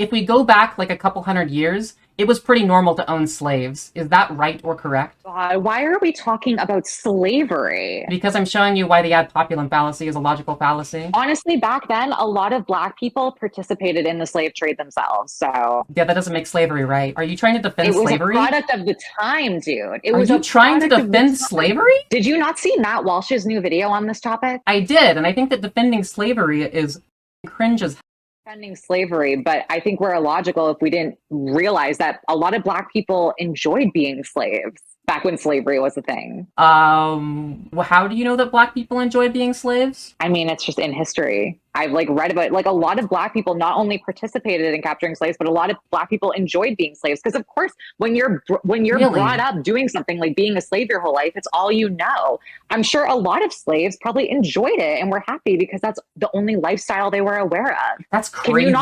if we go back like a couple hundred years, it was pretty normal to own slaves. Is that right or correct? Why are we talking about slavery? Because I'm showing you why the ad populum fallacy is a logical fallacy. Honestly, back then, a lot of Black people participated in the slave trade themselves. So Yeah, that doesn't make slavery right. Are you trying to defend it was a slavery? product of the time, dude. It Are was you a trying to product of the defend time. slavery? Did you not see Matt Walsh's new video on this topic? I did, and I think that defending slavery is cringe as Defending slavery, but I think we're illogical if we didn't realize that a lot of Black people enjoyed being slaves back when slavery was a thing. How do you know that black people enjoyed being slaves? I mean, it's just in history. I've like read about like a lot of Black people not only participated in capturing slaves, but a lot of Black people enjoyed being slaves. Because of course, when you're Really? brought up doing something like being a slave your whole life, it's all you know. I'm sure a lot of slaves probably enjoyed it and were happy because that's the only lifestyle they were aware of. That's Can crazy.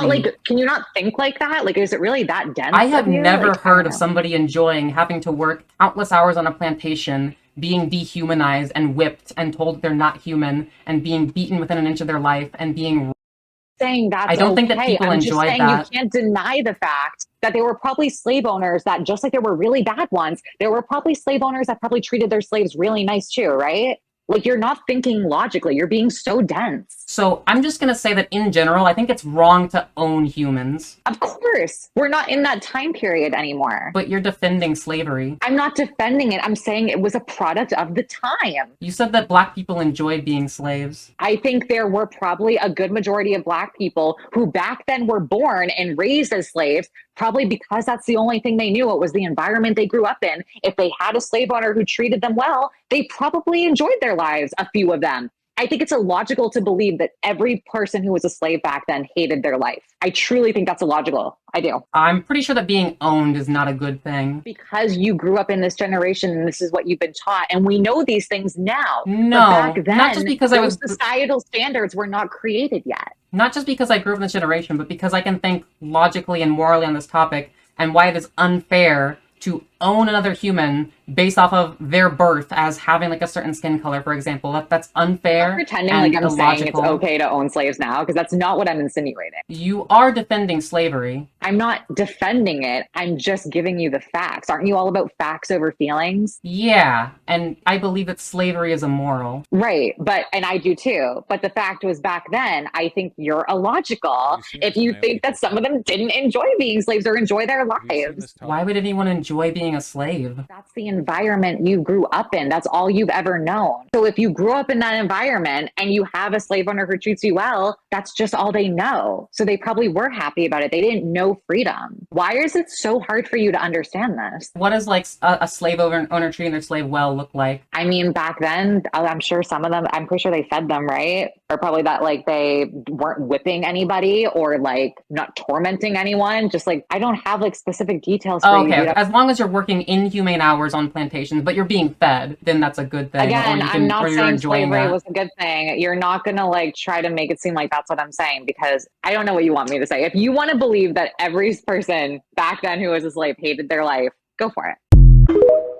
can you not think like that? Like, is it really that dense? I have of you? never Like, I heard don't of know. somebody enjoying having to work countless hours on a plantation, being dehumanized and whipped and told that they're not human, and being beaten within an inch of their life, and being. Saying that's I don't think that okay. people I'm just enjoyed saying that. you can't deny the fact that there were probably slave owners that, just like there were really bad ones, there were probably slave owners that probably treated their slaves really nice too, right? Like, you're not thinking logically. You're being so dense. So I'm just gonna say that in general, I think it's wrong to own humans, Of course, we're not in that time period anymore. but you're defending slavery. I'm not defending it. I'm saying it was a product of the time. You said that black people enjoyed being slaves. I think there were probably a good majority of Black people who back then were born and raised as slaves, probably because that's the only thing they knew. It was the environment they grew up in. If they had a slave owner who treated them well, they probably enjoyed their lives, a few of them. I think it's illogical to believe that every person who was a slave back then hated their life. I truly think that's illogical. I do. I'm pretty sure that being owned is not a good thing. Because you grew up in this generation and this is what you've been taught, and we know these things now. No, but back then, not just because I was societal standards were not created yet. not just because I grew up in this generation, but because I can think logically and morally on this topic and why it is unfair to own another human based off of their birth as having like a certain skin color, for example. That's unfair. I'm pretending and like I'm saying it's illogical. okay to own slaves now, because that's not what I'm insinuating. You are defending slavery. I'm not defending it. I'm just giving you the facts. Aren't you all about facts over feelings? Yeah, and I believe that slavery is immoral. Right. And I do too. But the fact was, back then, I think you're illogical if you think that some of them didn't enjoy being slaves or enjoy their lives. Why would anyone enjoy being a slave? That's the environment you grew up in. That's all you've ever known. So if you grew up in that environment and you have a slave owner who treats you well, that's just all they know. So they probably were happy about it. They didn't know freedom. Why is it so hard for you to understand this? What does like a slave owner treating their slave well look like? I mean, back then, I'm sure some of them, I'm pretty sure they fed them, right? Or probably that like they weren't whipping anybody or like not tormenting anyone. Just like, I don't have like specific details for you. Okay. As long as you're working inhumane hours on plantations, but you're being fed, then that's a good thing. Again, I'm not or you're saying enjoying slavery that. was a good thing. You're not going to like try to make it seem like that's what I'm saying, because I don't know what you want me to say. If you want to believe that every person back then who was a slave hated their life, go for it.